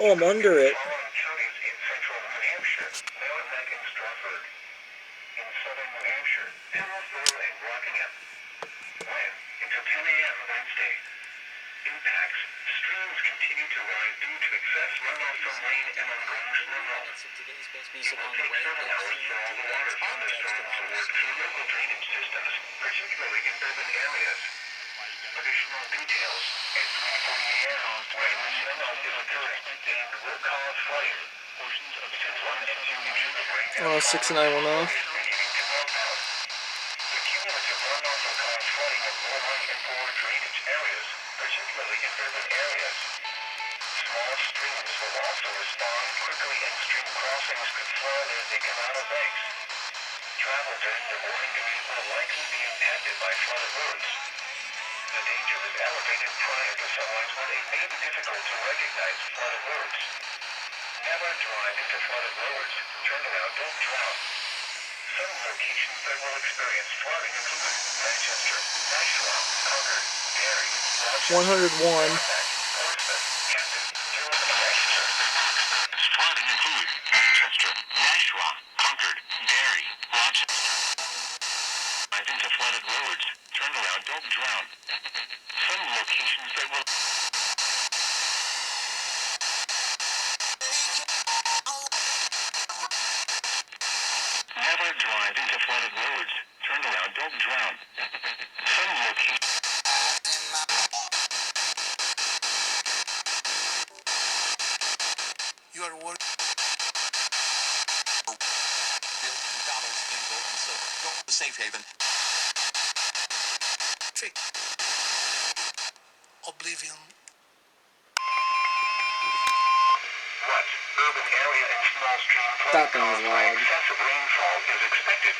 Oh, I'm under it. Following counties in central New Hampshire, Merrimack and Stratford. In southern New Hampshire, Pennsylvania and Rockingham. When, until 10 a.m. Wednesday. Impacts. Streams continue to rise due to excess runoff from rain and ongoing snowmelt. It will take several hours for all the water from the storm to work through local drainage systems, particularly in urban areas. Additional details at 3:40 a.m. when the snowmelt is occurring and will cause flooding. Portions of 1 and 2 inches of rain have fallen 6 and I will know. and is beginning to melt out. The cumulative runoff will cause flooding of low-lying and poor drainage areas, particularly in urban areas. Small streams will also respond quickly and stream crossings could flood as they come out of banks. Travel during the morning commute will likely be impacted by flooded roads. The danger is elevated prior to sunrise when it may be difficult to recognize flooded roads. Never drive into flooded roads. Turn around, don't drown. Some locations that will experience flooding include Manchester, Nashua, Concord, Derry, Rochester, 101. Portsmouth, Canton, Durham, and Exeter. Flooding include Manchester, Nashua, Concord, Derry, Rochester. Drive into flooded roads. Turn around, don't drown. Some locations that will never drive into flooded roads. Turn around, don't drown. Some locations you are worried. $1 in gold and silver. Go to Safe Haven. Trick. Oblivion. What? Urban area and small stream flooding That thing is caused by loud. excessive rainfall is expected.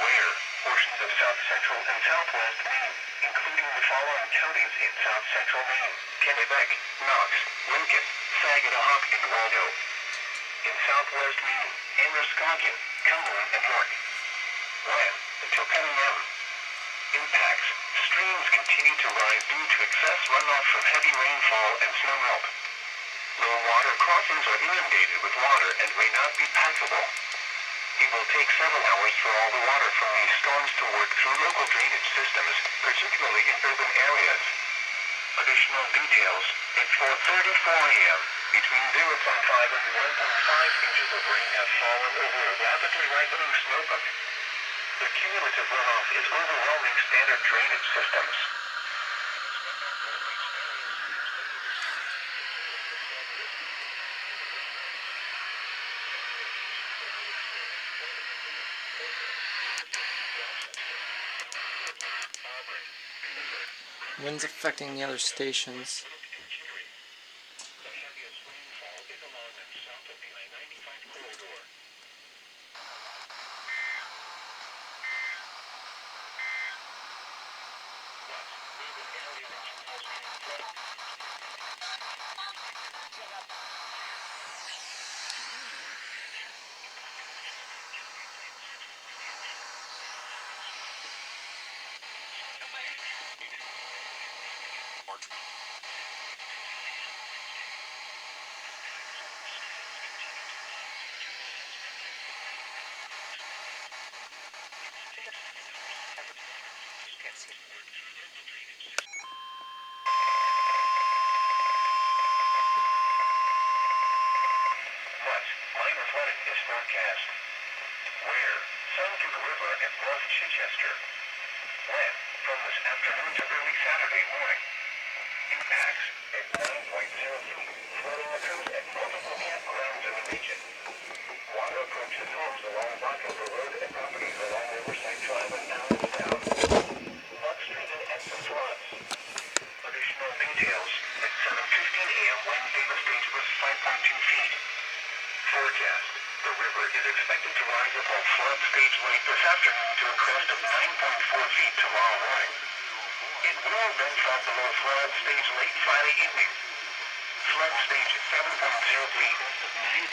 Where? Portions of south central and southwest Maine, including the following counties in south central Maine: Kennebec, Knox, Lincoln, Saginaw, and Waldo. In southwest Maine, Androscoggin, Cumberland, and York. When? Until 10 a.m. Impacts. Streams continue to rise due to excess runoff from heavy rainfall and snowmelt. Low water crossings are inundated with water and may not be passable. It will take several hours for all the water from these storms to work through local drainage systems, particularly in urban areas. Additional details at 4:34 a.m. Between 0.5 and 1.5 inches of rain have fallen over a rapidly ripening snowbank. The cumulative runoff is overwhelming standard drainage systems. Wind's affecting the other stations. Minor flooding is forecast. Where? Sun to the river at North Chichester. When? From this afternoon to early Saturday morning. Impacts at 9.0 feet. Flooding occurs at multiple campgrounds in the region. Water approaches homes along Barker Road and properties along Riverside Drive and Allen's Down. Block Street and Exit floods. Additional details at 7:15 a.m. Wednesday the stage was 5.2 feet. Forecast. The river is expected to rise above flood stage late this afternoon to a crest of 9.4 feet tomorrow morning. It will then fall below flood stage late Friday evening. Flood stage 7.0 feet,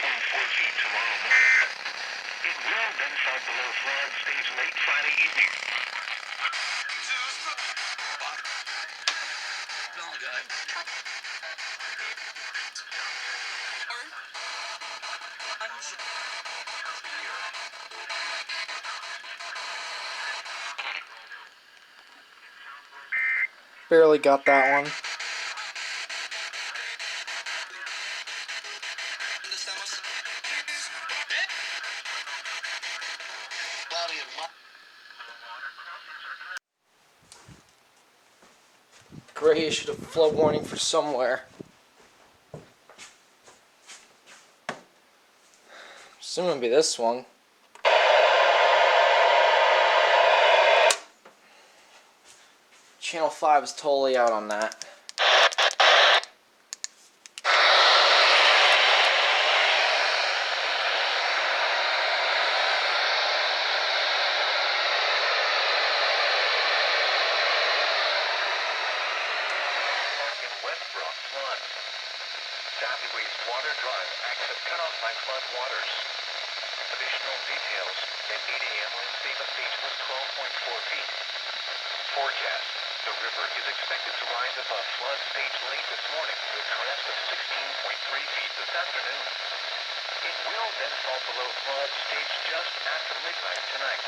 9.4 feet tomorrow morning. It will then fall below flood stage late Friday evening. Barely got that one. Gray issued a flood warning for somewhere. Soon it'll be this one. Channel 5 is totally out on that. Water Drive, access cut off by flood waters. Additional details. At 8 a.m. Wednesday, the stage was 12.4 feet. Forecast. The river is expected to rise above flood stage late this morning with crest of 16.3 feet this afternoon. It will then fall below flood stage just after midnight tonight.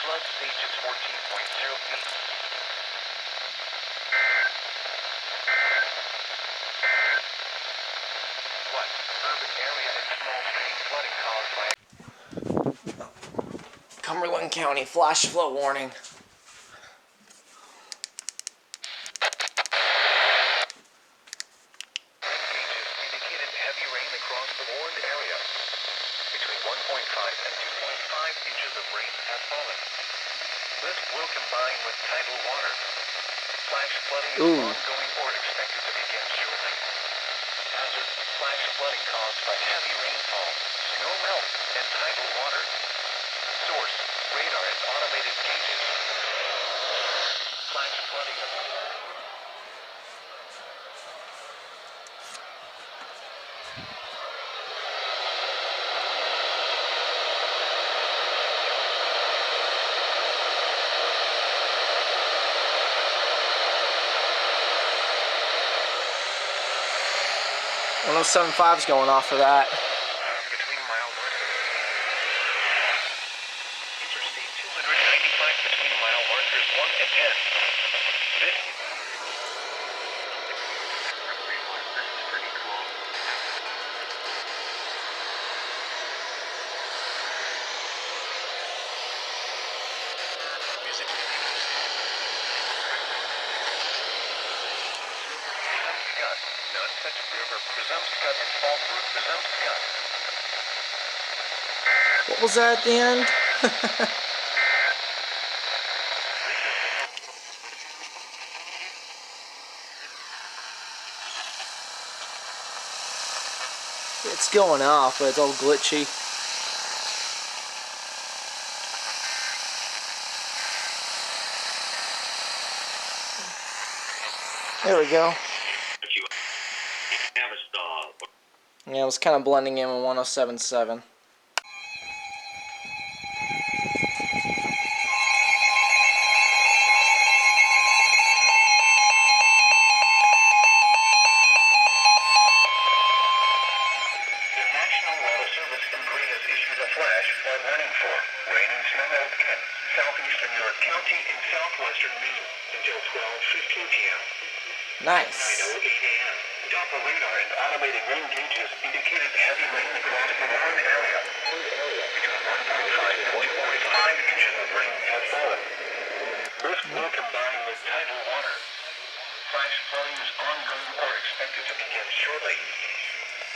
Flood stage is 14.0 feet. What? Urban area and small stream flooding caused by Cumberland County flash flood warning. indicated heavy rain across the warned area. Between 1.5 and 2.5 inches of rain have fallen. This will combine with tidal water. Flash flooding is ongoing or expected to begin shortly. Hazard: flash flooding caused by heavy rainfall, snow melt, and tidal water. Source: radar and automated gauges. Flash flooding. 107.5's going off for that. Between mile north of Interstate 295 between mile markers 1 and 10. This is pretty cool. Music. Cut. None such river presumes cut and fall through presumes cut. What was that at the end? It's going off, but it's all glitchy. There we go. Yeah, it was kind of blending in with 107.7. Nice. 9:08 a.m. Doppler radar and automated rain gauges indicated heavy rain across the warned area. Between 1.5 and 2.5 inches of rain have fallen. This will combine with tidal water. Flash flooding is ongoing or expected to begin shortly.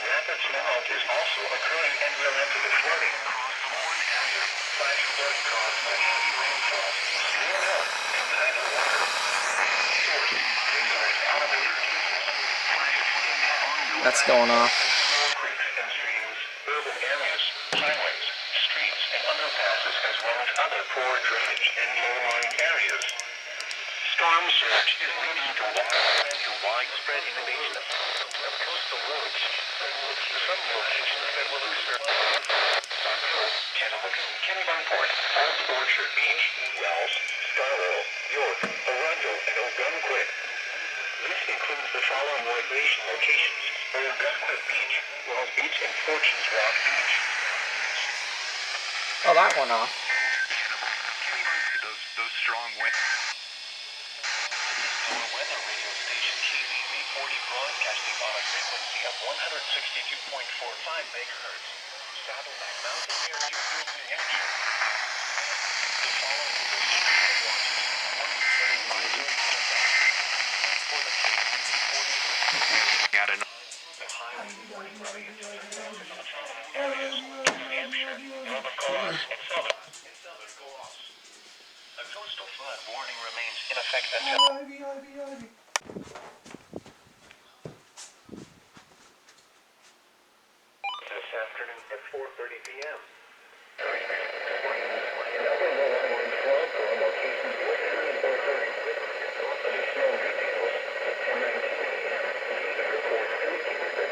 Rapid snowmelt is also occurring and will enter the flooding across the warned area. Flash flooding caused by heavy rainfall, snowmelt, and tidal water. Source: radar and automated gauges. Flash flooding is ongoing. That's going off. Small creeks and streams, urban areas, highways, streets, and underpasses, as well as other poor drainage and low-lying areas. Storm surge is leading to widespread inundation of coastal roads. Some locations that will experience Kennebunkport, Old Orchard Beach, Wells, Scarborough, York, Arundel, and Ogunquit. This includes the following recreation locations: Ogunquit Beach, Wells Beach, and Fortunes Rock Beach. Oh, that went off. Those strong winds. a frequency of 162.45 megahertz. Saddleback Mountain near Deerfield, New Hampshire. The following is a series of watches. One carried by for the frequency 40. At the highway warning radius areas, New Hampshire, Nova Cross, and Southern Cross. A coastal flood warning remains in effect until this afternoon at 4:30 p.m.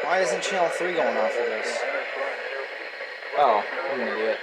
Why isn't channel 3 going off for this? Oh, I'm an idiot.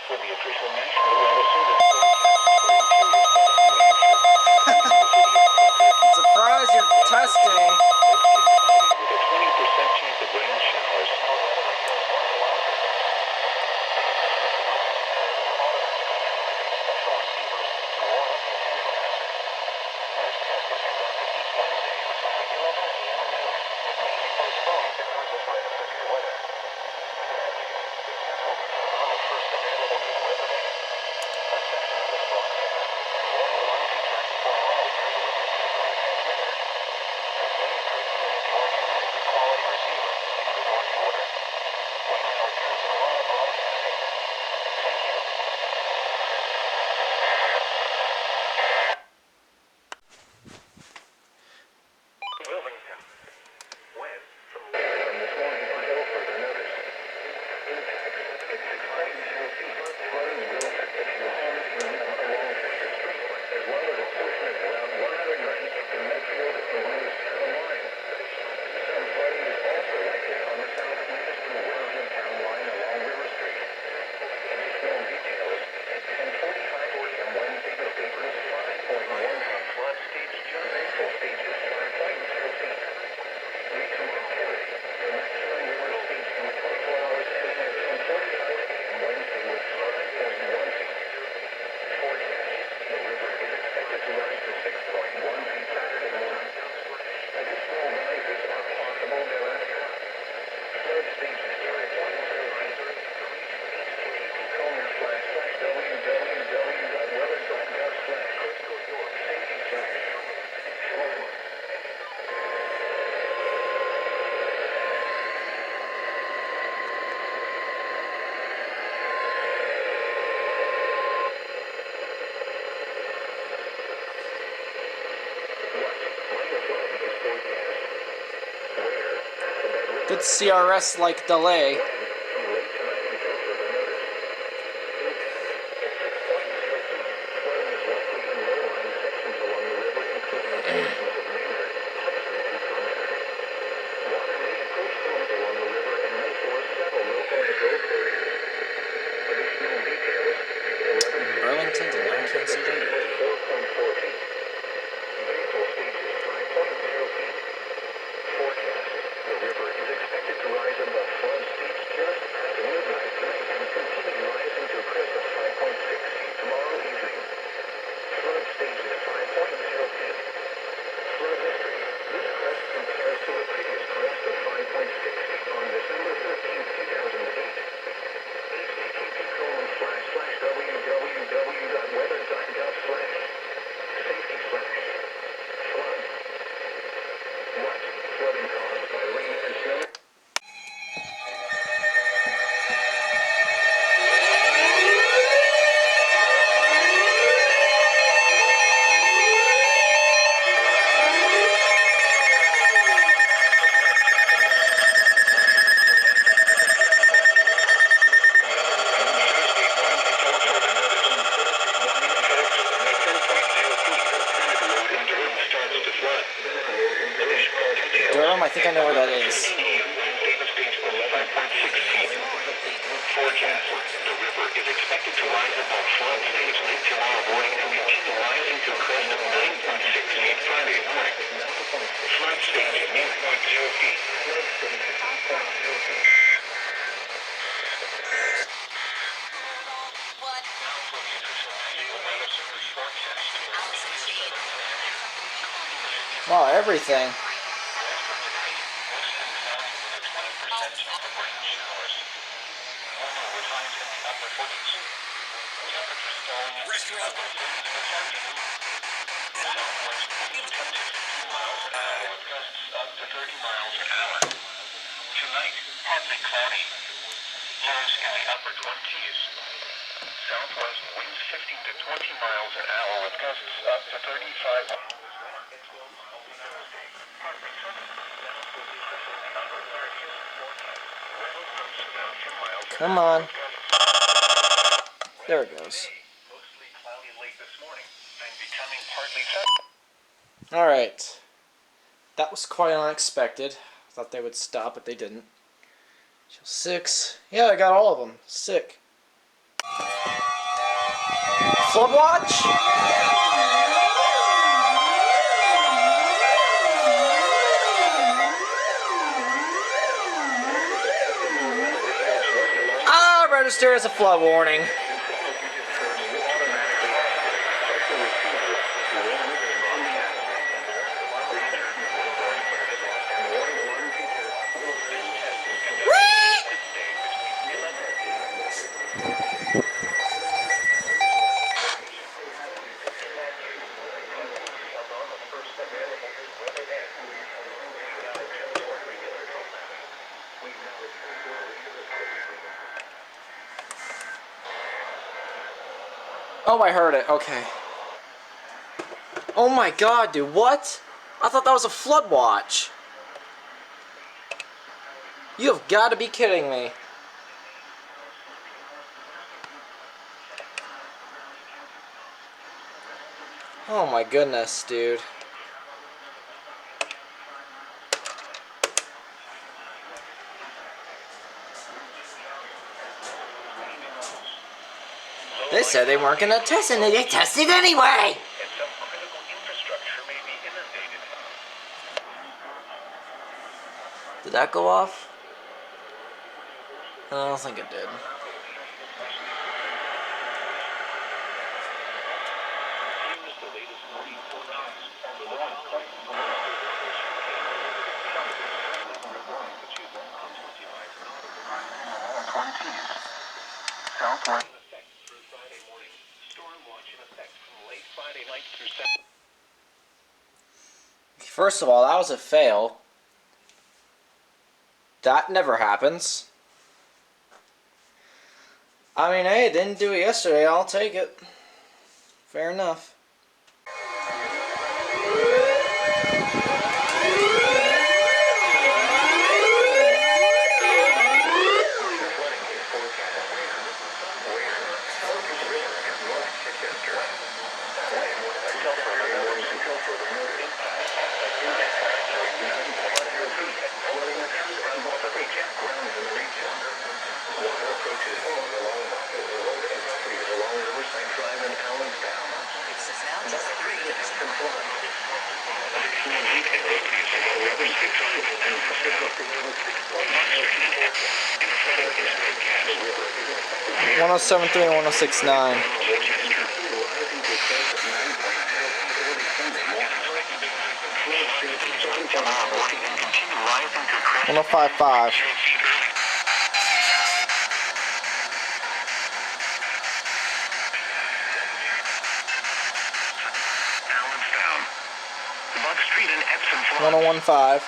For the official National Weather Service forecast for interior southern New Hampshire, the city of I'm surprised you're testing. mostly cloudy with a 20% chance of rain showers. Good CRS-like delay. Burlington did not cancel their meeting. The river is expected to rise above flood stage 0. think I know where that is. Forecast. The river is expected to rise above flood stage tomorrow morning and continue rising to a crest of 9.6 feet Friday morning. Flood stage 9.0 feet. Wow, everything. Tonight, partly cloudy. Lows in the upper 20s. Southwest winds 15 to 20 miles an hour with gusts up to 35. Come on. There it goes. Mostly cloudy late this morning and becoming partly sunny. Alright. That was quite unexpected. I thought they would stop, but they didn't. Channel 6. Yeah, I got all of them. Sick. Flood watch? Ah, register as a flood warning. Oh, I heard it. Okay. Oh my god, dude. What? I thought that was a flood watch. You have got to be kidding me. Oh my goodness, dude. They said they weren't gonna test it, and they tested anyway! And some critical infrastructure may be inundated. Did that go off? I don't think it did. Southwest effect through Friday morning. Storm watch in effect from late Friday night through Saturday. First of all, that was a fail. That never happens. I mean, hey, didn't do it yesterday. I'll take it. Fair enough. One 1073 and 1069. 1055. Buck Street and Epsom Flats. 1015.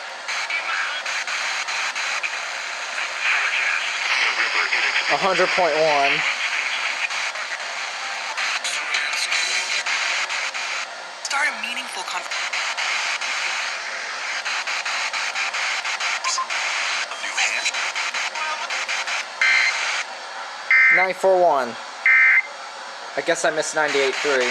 100.1. Start a meaningful conversation. 94.1. I guess I missed 98.3.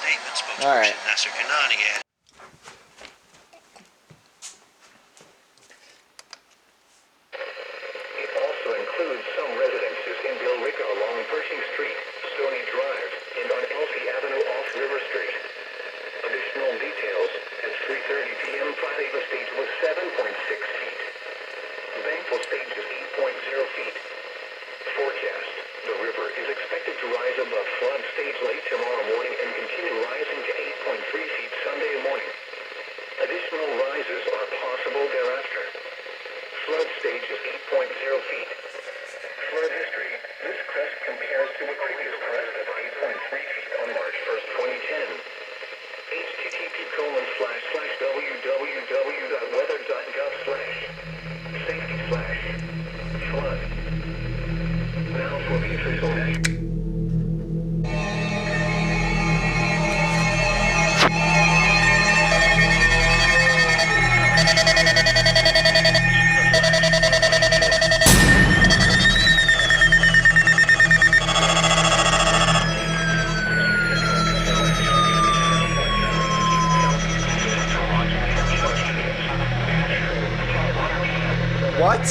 statement, spokesperson All right. Nasser Kanani added. It also includes some residences in Billerica along Pershing Street, Stony Drive, and on Elsie Avenue off River Street. Additional details: at 3:30 p.m. Friday, the stage was 7.6 feet. Thankful stage is 8.0 feet. Forecast: the river is expected to rise above flood stage late tomorrow morning and continue rising to 8.3 feet Sunday morning. Additional rises are possible thereafter. Flood stage is 8.0 feet. Flood history: this crest compares to a previous crest of 8.3 feet on March 1st, 2010. http://www.weather.gov/safety/flood. Now for the official national. What?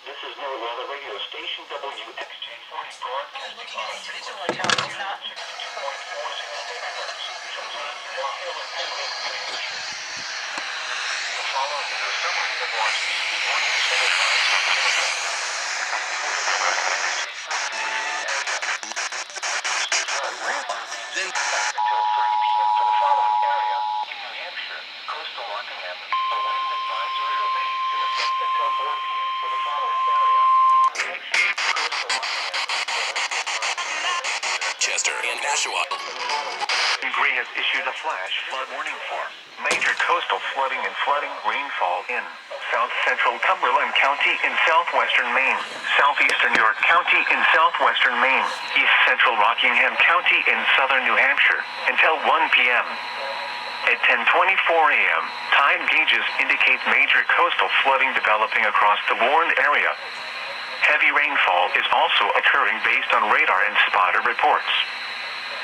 This is no weather radio station WXJ40 broadcasting on Individual accounts do not. 2.40 megahertz from Jacksonville Hill in Pennsylvania. The following is a summary of Washington's morning center times from Jamaica. Then Until 3 p.m. for the following area. In New Hampshire, coastal Rockingham, a wind advisory remains in effect until 4 p.m. for the following area. In New Hampshire, coastal Rockingham, a wind advisory remains in effect. Chester and Nashua. Green has issued a flash flood warning for major coastal flooding and flooding rainfall in south central Cumberland County in southwestern Maine, southeastern York County in southwestern Maine, east central Rockingham County in southern New Hampshire until 1 p.m. At 10:24 a.m., tide gauges indicate major coastal flooding developing across the warned area. Heavy rainfall is also occurring based on radar and spotter reports.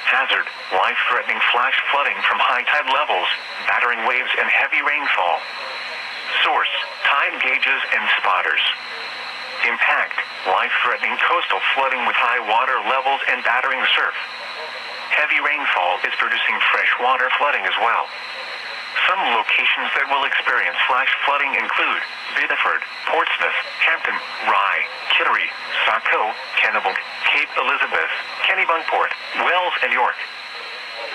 Hazard: life-threatening flash flooding from high tide levels, battering waves and heavy rainfall. Source: tide gauges and spotters. Impact: life-threatening coastal flooding with high water levels and battering surf. Heavy rainfall is producing freshwater flooding as well. Some locations that will experience flash flooding include Biddeford, Portsmouth, Hampton, Rye, Kittery, Saco, Kennebunk, Cape Elizabeth, Kennebunkport, Wells, and York.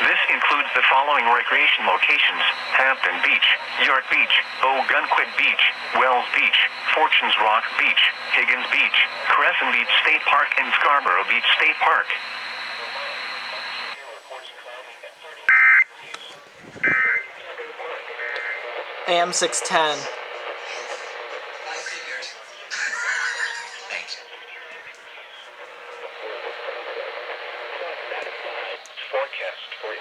This includes the following recreation locations: Hampton Beach, York Beach, Ogunquit Beach, Wells Beach, Fortunes Rock Beach, Higgins Beach, Crescent Beach State Park, and Scarborough Beach State Park. AM 610. Forecast for New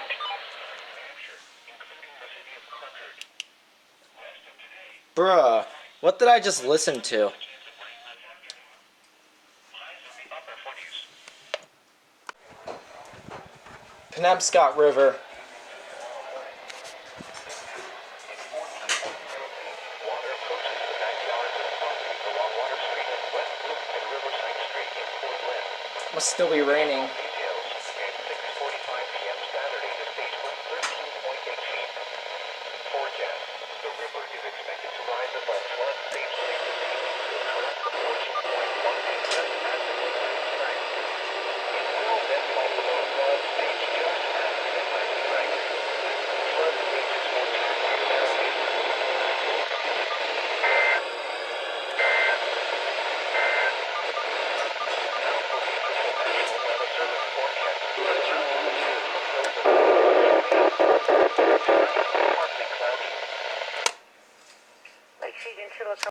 Hampshire, including the city of Concord. West of today, Bruh, what did I just listen to? highs in the upper 40s. Penobscot River. Water approaches the backyards of properties along Water Street and West Loop and Riverside Street in Port Lynn. Must still be raining. Details at 6:45 p.m. Agency local.